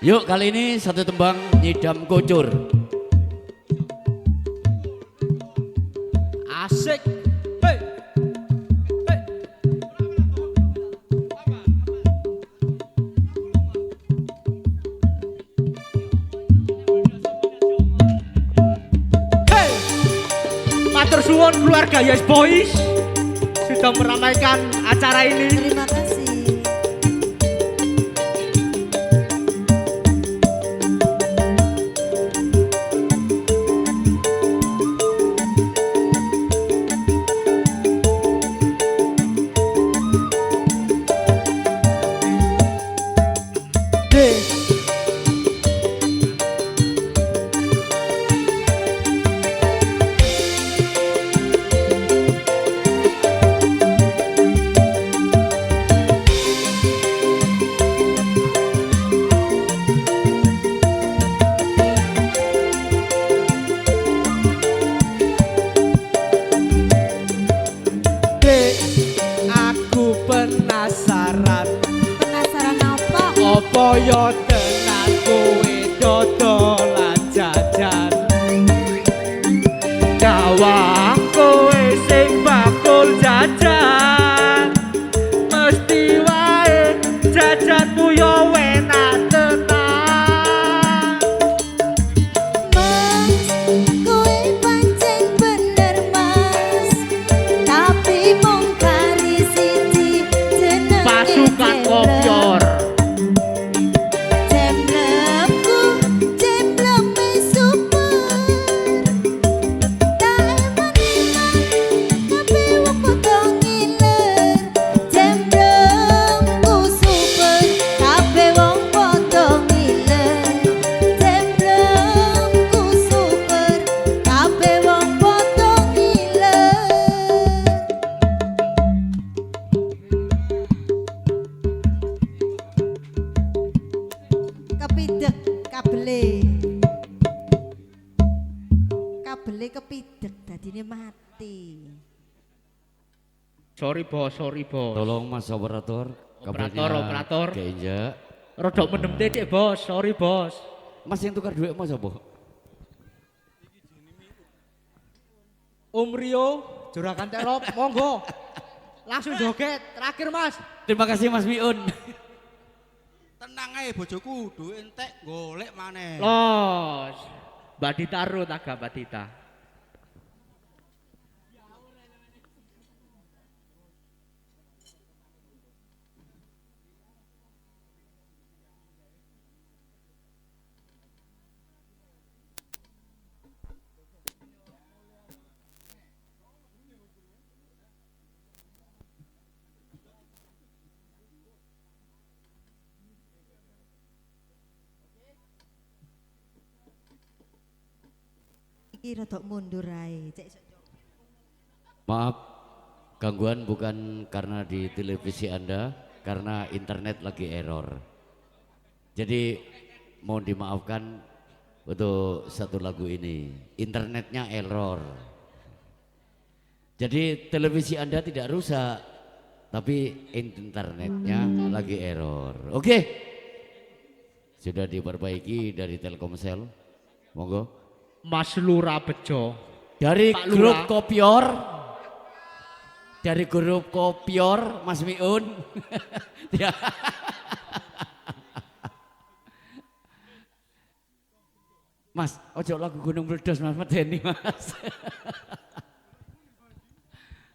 Yuk kali ini satu tembang nyidam kucur. Asik. Hei. Hei. Hei. Matur suwun keluarga Yes Boys sudah meramaikan acara ini. Terima kasih. Aku penasaran. Penasaran apa? Apa yo tenan kowe dodolan jajan. Gawang kowe sing bakul jajan. Mesti wae jajanmu yo enak tenan. Mas, kowe pancen bener mas. Tapi mung kari siji jenenge Pasukan kopior. Jemblengku, jembleme super. Tak eman-eman, tapi wong padha ngiler. Jemblengku super, kabeh wong padha ngiler. Jemblengku super, kabeh wong padha ngiler. Kepidek kabele. Kabele kepidek dadine mati. Sorry bos. Tolong Mas operator. Operator. Keinjak. Rodok mendem titik bos, sorry bos. Mas yang tukar duit Mas apa? Rio, Juragan Terop, monggo. Langsung joget, terakhir mas. Terima kasih Mas Miun. Tenang ae bojoku, duwe entek golek maneh. Los, Mbak Dita Ruth agak Mbak Dita. Iki rodok mundur ae. Cek iso Maaf, gangguan bukan karena di televisi Anda, karena internet lagi error. Jadi mohon dimaafkan untuk satu lagu ini, internetnya error. Jadi televisi Anda tidak rusak, tapi internetnya lagi error. Oke, sudah diperbaiki dari Telkomsel, monggo. Mas Lura Bejo. Dari Pak grup Lurah. Kopior, dari grup Kopior, Mas Miun. Ya. Mas, ojo lagu Gunung Meledos Mas Medeni Mas.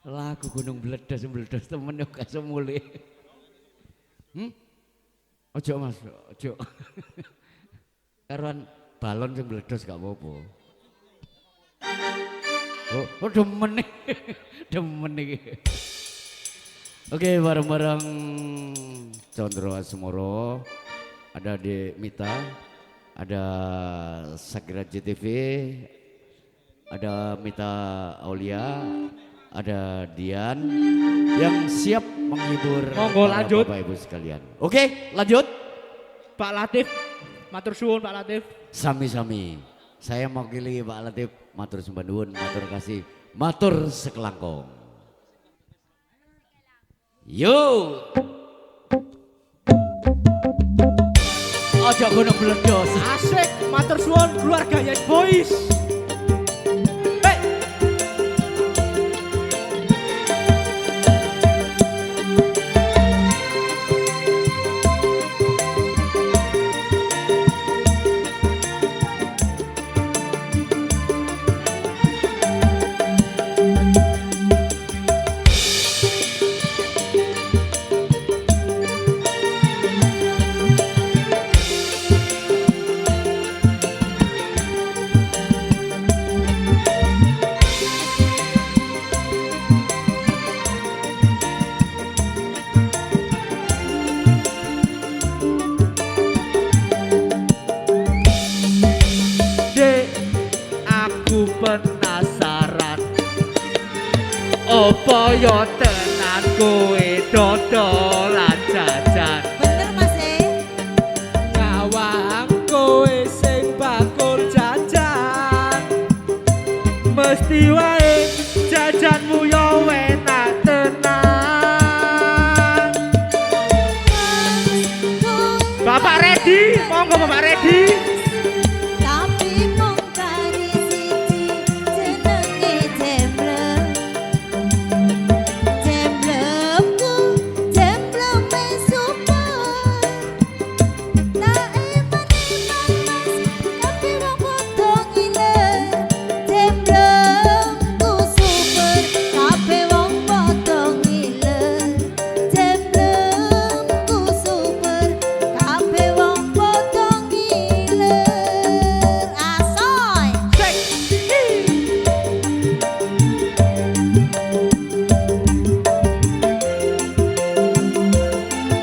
Lagu Gunung Meledos temen yo gak semule. Ojo Mas, ojo. Karuan balon sing meledos gak apa-apa. Oh demen nih, demen nih. Oke, bareng-bareng Condro Asmoro, ada di Mita, ada Sakira JTV, ada Mita Aulia, ada Dian yang siap menghibur Monggo, para lanjut. Bapak Ibu sekalian. Oke, lanjut. Pak Latif, matur suwun Pak Latif. Sami-sami. Saya mewakili Pak Latif, matur sembah nuwun, matur kasih, matur sekelangkong. Yo. Ojo gunung meledos. Asik, matur suwun keluarga Yes Boys. Hei. Dek, aku penasaran. Apa yo tenan kowe dodolan jajan? Bener Mas Ngawang kowe sing bakul jajan. Mesti wae jajanmu yo enak tenan. Bapak ready? Monggo Bapak ready. Tapi mung kari siji jenenge jemblem. Jemblemku jembleme super. Tak iman-iman Mas, tapi wong padha ngiler. Jemblemku super, kabeh wong padha ngiler. Jemblemku super, kabeh wong padha ngiler. Asoy.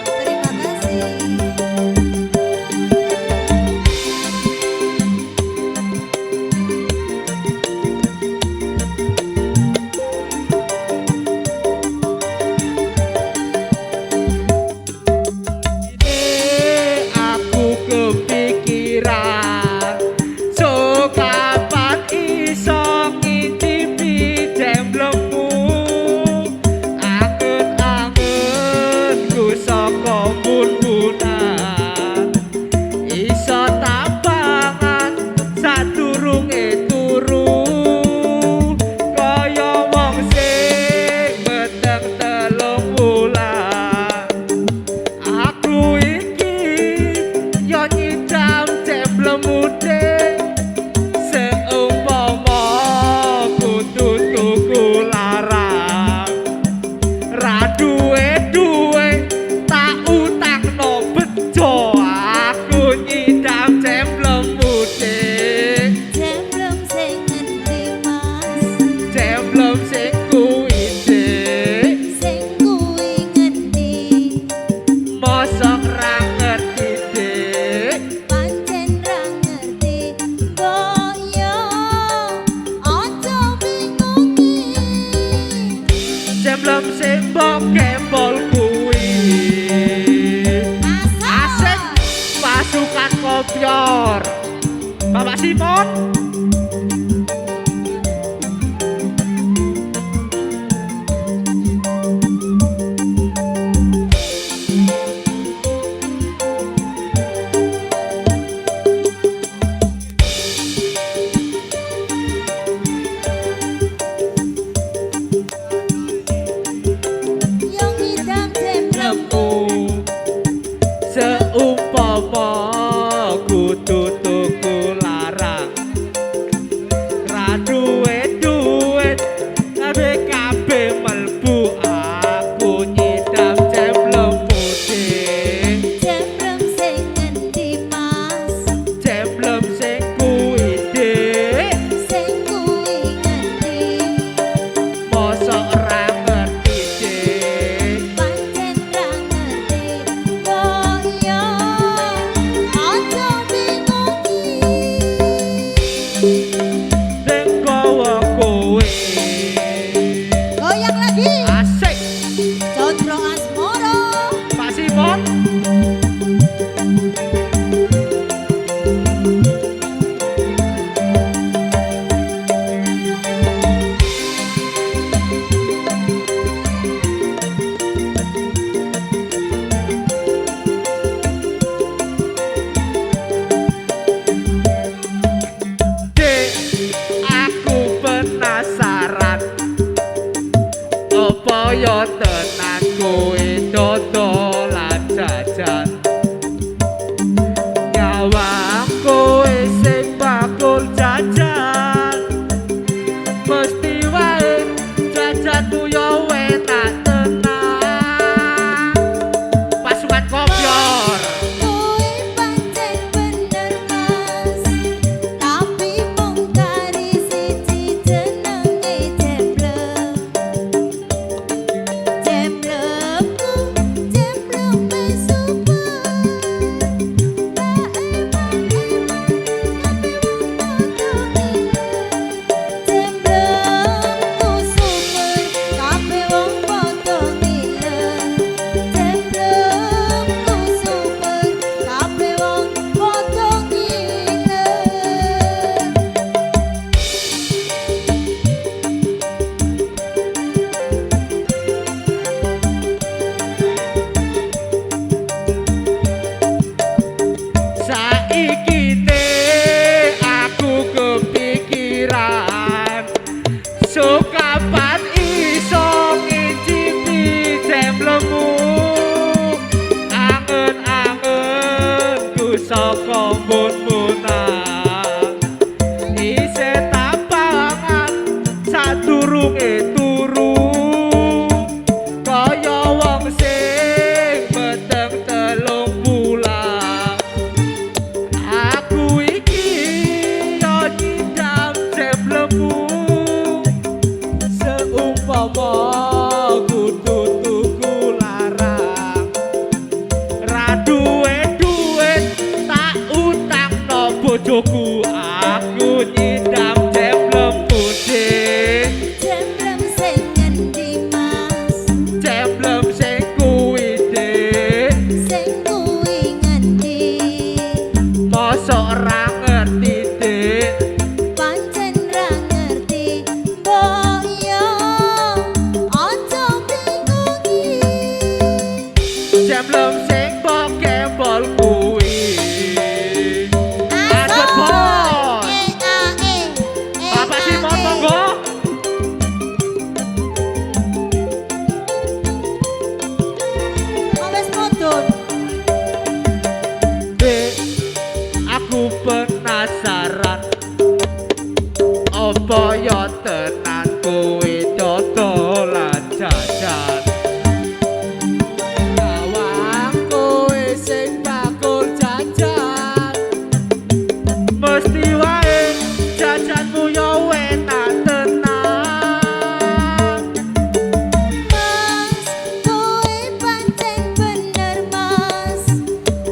Terima kasih. Aku kepikiran, so kapan iso ngicipi jemblemu. Angen-angenku saka mun-munan, iso tambangan sadurunge turu. Kaya wong sing meteng 3 wulan. Aku iki yo nyidam jemblemu dek. Seumpama kudu tuku larang, ra duwe tak utangno bejo. Aku nyidam jemblemu dek. Jemblem sing ngendi Mas? Jemblem sing kuwi dek. Sing kuwi ngendi? Mosok ra ngerti dek. Pancen ra ngerti. Mbok yo aja bingungi. Jemblem sing mbok kempol kuwi. Asik pasukan kopior. Bapak Simon. Yo ngidam jemblemmu. Seumpama kudu tuku larang, ra duwe duit, kabeh mlebu. Aku nyidam jemblemu dek. Jemblem sing ngendi Mas? Jemblem sing kuwi dek. Sing kuwi ngendi? Mosok ra ngerti dek. Pancen ra ngerti. Mbok yo aja bingungi. saka mun-munan isih tapangan sadurunge turu kaya wong sing meteng 3 bulan aku iki yo nyidam jeblemu seumpama kudu tuku larang ra duwe duit tak utangno bojoku aku nyidam jeblemu dik Jemblem sing ngendi mas jeblem sing kuwi dik sing kuwi ngendi mosok ra ngerti dik pancen ra ngerti mbok yo aja bingungi jeblem sing bokembol kuwi Adot bos Bapak Simon monggo Wes modon Dek, aku penasaran apa ya tenan kowe dodolan jajan Gawang kowe sing bakul jajan mesti wae jajanmu ya enak tenan Mas, kowe pancen bener mas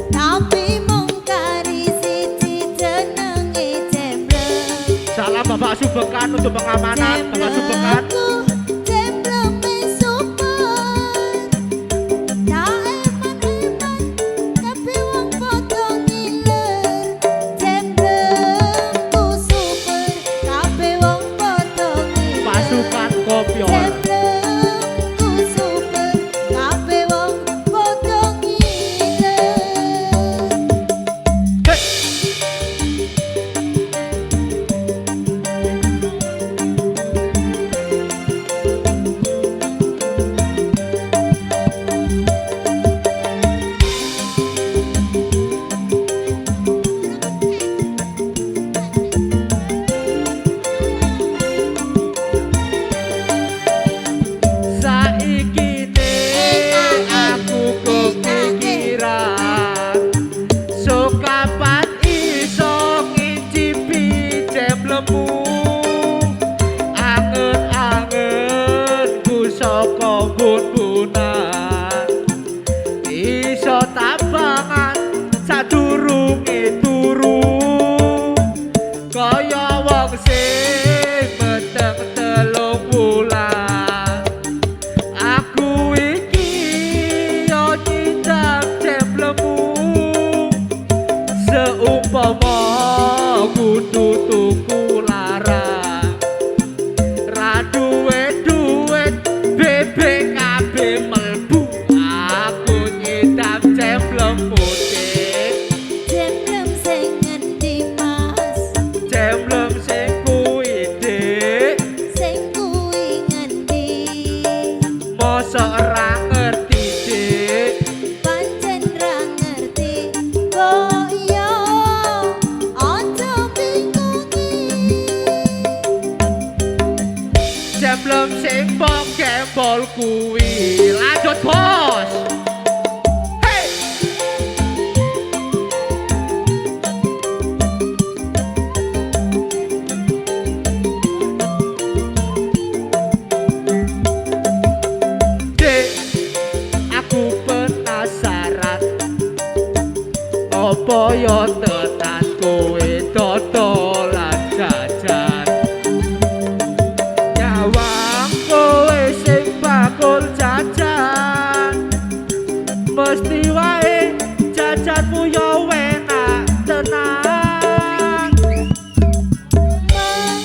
tapi mung kari siji jenenge jemblem Salam Bapak Subekan untuk pengamanan Bapak Subekan Jembleme super tak eman-eman tapi wong padha ngiler Jemblemku super tapi wong padha ngiler pasukan kopior Jemblemku super tapi wong padha ngiler Hei! Saiki aku kepikiran Sokapan iso ngicipi jemblemu Angen-angenku saka bun-bunan Iso tabangan sadurunge turu Kaya wong sing meteng 3 bulan Aku iki yo nyidam jemblemu seumpama kudu tuku larang ra duwe duit BPKB melbu aku nyidam jemblemu dik Jemblem sing ngendi mas jemblem sing kuwi dik sing kuwi ngendi mosok ra ngerti dik pancen ra ngerti kok yo aja bingungi Jemblem sing bokembol kuwi lanjut bos Hey! Dek, aku penasaran apa ya tenan kowe dodolan jajan Nyawang kowe sing bakul jajan mesti wae jajanmu ya enak tenan Mas,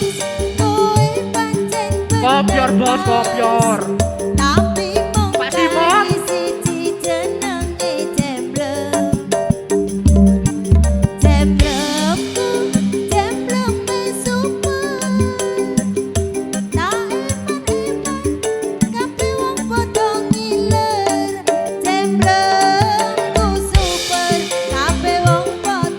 kowe pancen Kopior bener bos kopior tapi mung Pak Simon. kari siji jenenge jemblem Jemblemku jembleme super tak eman-eman kabeh wong padha ngiler Jemblemku super kabeh wong padha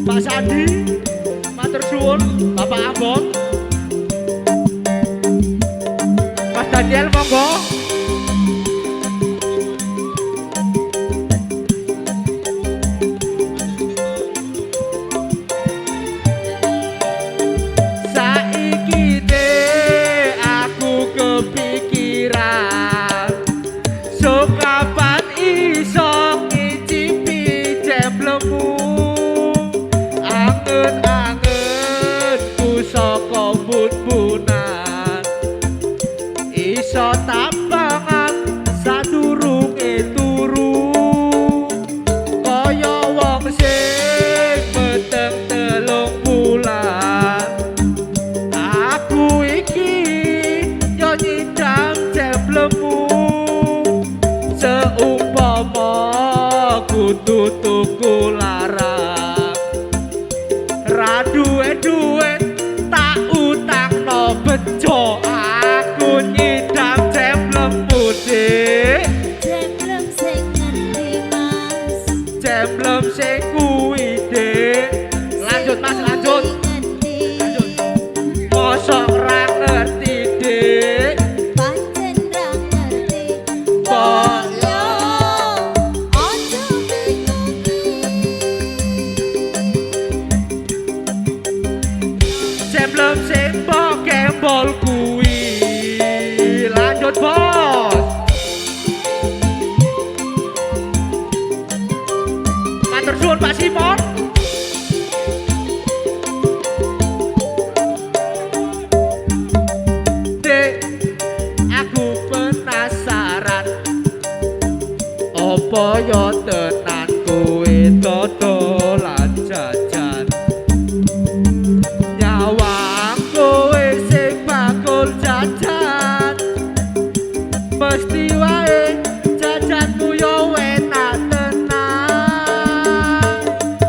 Pak Sandi, matur suwun, Bapak Ambon. Mas Daniel monggo. Saiki ne aku kepikiran, sok kapan iso ngicipi jemblemu. Angen-angenku saka bun-bunan, iso tampangan sadurunge turu, kaya wong sing meteng 3 bulan. Aku iki yo nyidam jemblemu, seumpama kudu tuku larang, ra duwe-duwit tak utangno bejo. Aku nyidam jemblemu dik, Jemblem sing ngendi Mas? jemblem sing kuwi dik. Lanjut Mas, lanjut. Ngendi? Mosok ra ngerti dik, Pancen ra ngerti. kok Yo, ojo bingungi. jemblem sing mbok kembol kuwi. Lanjut bos. Matur suwun Pak Simon. Dek, aku penasaran, opo yo tenan kowe dodolan jajan. Nyawang kowe sing bakul jajan, mesti wae jajanmu yo enak tenan.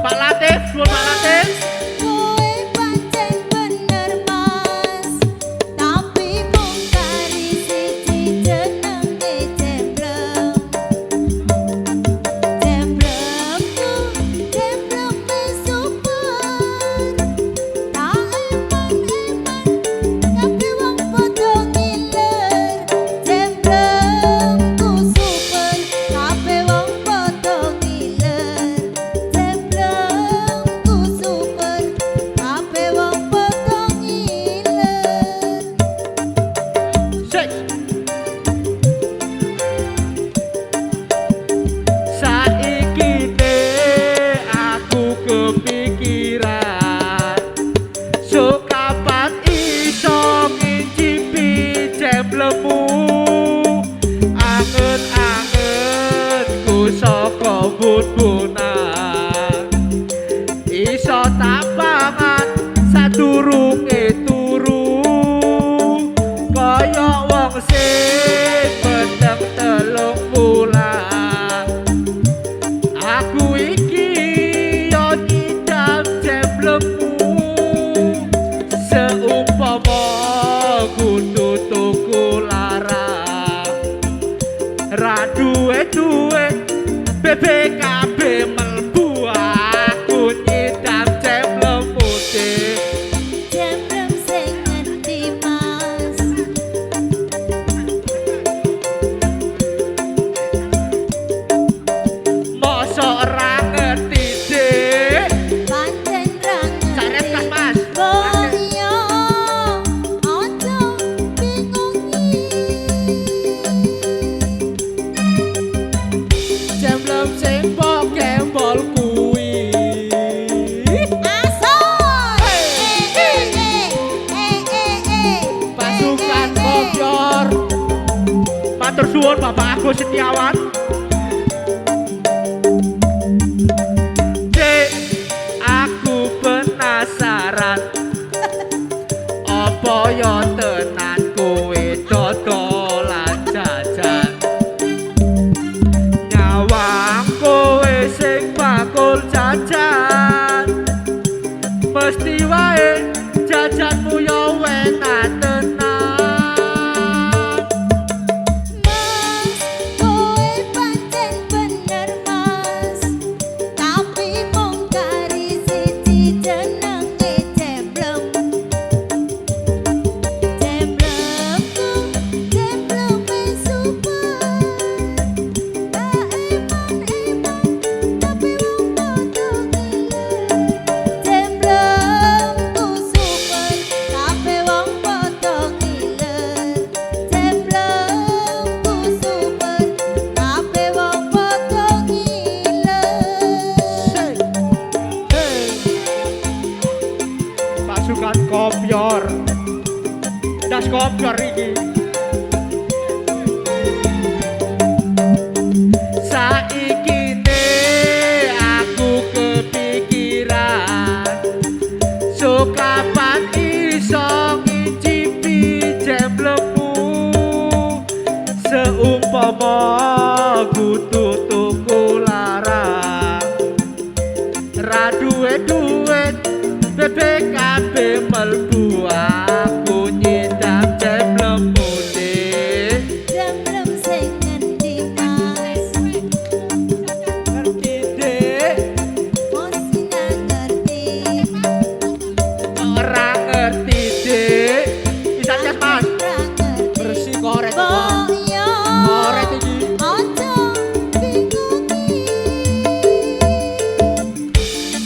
Pak Latif, suwun Pak Latif. Kowe pancen bener Mas, tapi mung kari siji jenenge jemblem. Jemblemku, jembleme super. Tak eman-eman, kabeh wong padha ngiler. Jemblemku super, kabeh wong padha ngiler. Jemblemku super, kabeh wong padha ngiler. Sik. Saiki ne aku kepikiran, sok kapan iso ngicipi jemblemu. Angen-angenku saka bun-bunan, iso tampangan sadurunge turu, kaya wong sing meteng 3 bulan. Aku iki yo nyidam jemblemu, seumpama kudu tuku larang, ra duwe-duwit BPKB mlebu. Aku nyidam jemblemu dik, Jemblem sing ngendi Mas? mosok ra ngerti dik. Pancen ra Saret ngerti. Mas, Mas. Boyo, ojo bingungi. Jemblem sing mbok kembol kuwi. Asor. Pasukan Kopior. Matur suwun Bapak Agus Setiawan. Dek, aku penasaran, apa yo tenan kowe dodolan jajan. Nyawang kowe sing bakul jajan, mesti wae jajanmu yo enak tenan. Mas, kowe pancen bener Mas, tapi mung Das kopior iki. Saiki ne aku kepikiran, so kapan iso ngicipi jemblemu, seumpama kudu tuku larang, ra duwe-duwit BPKB melbu aku nyidam jemblemu deh. Jemblem sing ngendi Mas Ngerti deh, Mosina ngerti ora ngerti deh. Bisa jas mas, Ra ngerti bersih korek kok. Boyo Korek iki. Ojo bingungi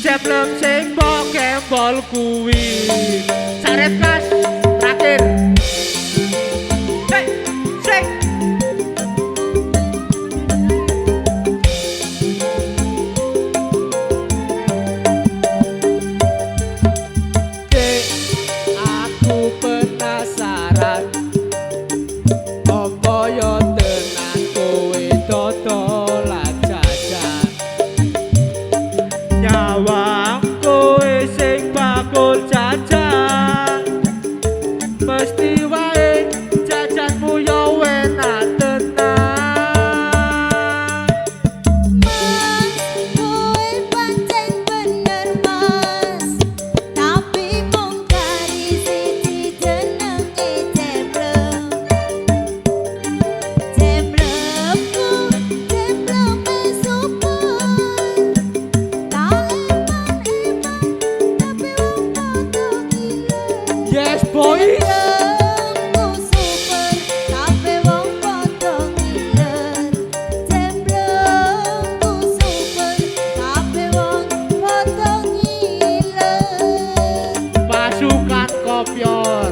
Jeblem sing kembol kuwi. Saret kas terakhir. Hei, sing. Dek, aku penasaran. Apa yo tenan kowe dodolan jajan. Nyawang kowe sing bakul jajan, mesti wae jajanmu yo enak tenan. Mas, kowe pancen bener Mas, tapi mung kari siji jenenge Jemblem. Jemblemku, jembleme super, tak eman-eman, tapi wong padha ngiler. Yes boys. Jemblemku super, tapi wong padha ngiler. Jemblemku super, tapi wong padha ngiler. Pasukan kopior.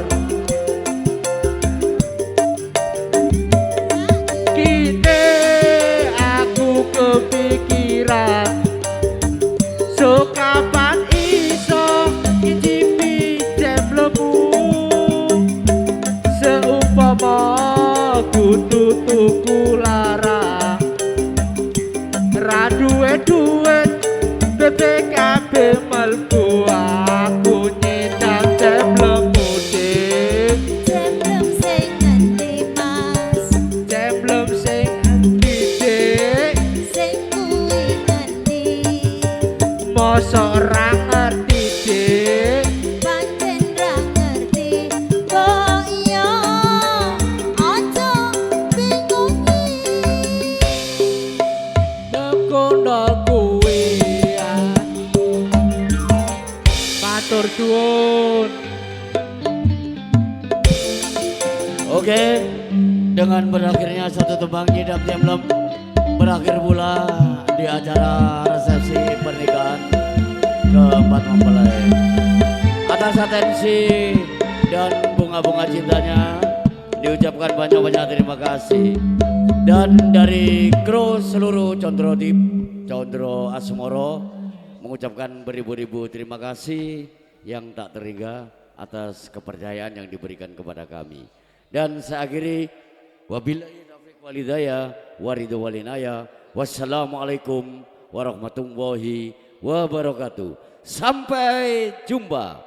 Kini aku kepikiran, so kapan iso ngicipi jemblemu, seumpama kudu tuku larang, ra duwe-duwit BPKB melbu aku nyidam jemblemu deh. Jemblem sing ngendi Mas, Jemblem sing endi dek, sing kuwi ngendi, mosok ora ngerti dek. pancen ra ngerti. Kok iya, ojo bingungi. Nekono kuwi matur suwun. Oke, dengan berakhirnya satu tembang nyidam jemblem, berakhir pula di acara resepsi pernikahan keempat mempelai. Atas atensi dan bunga-bunga cintanya diucapkan banyak-banyak terima kasih. Dan dari kru seluruh Condro Deep, Condro Asmoro mengucapkan beribu-ribu terima kasih yang tak terhingga atas kepercayaan yang diberikan kepada kami. Dan saya akhiri, wabillahi taufiq walhidayah waridho walinaya. Wassalamualaikum warahmatullahi wabarakatuh. Sampai jumpa.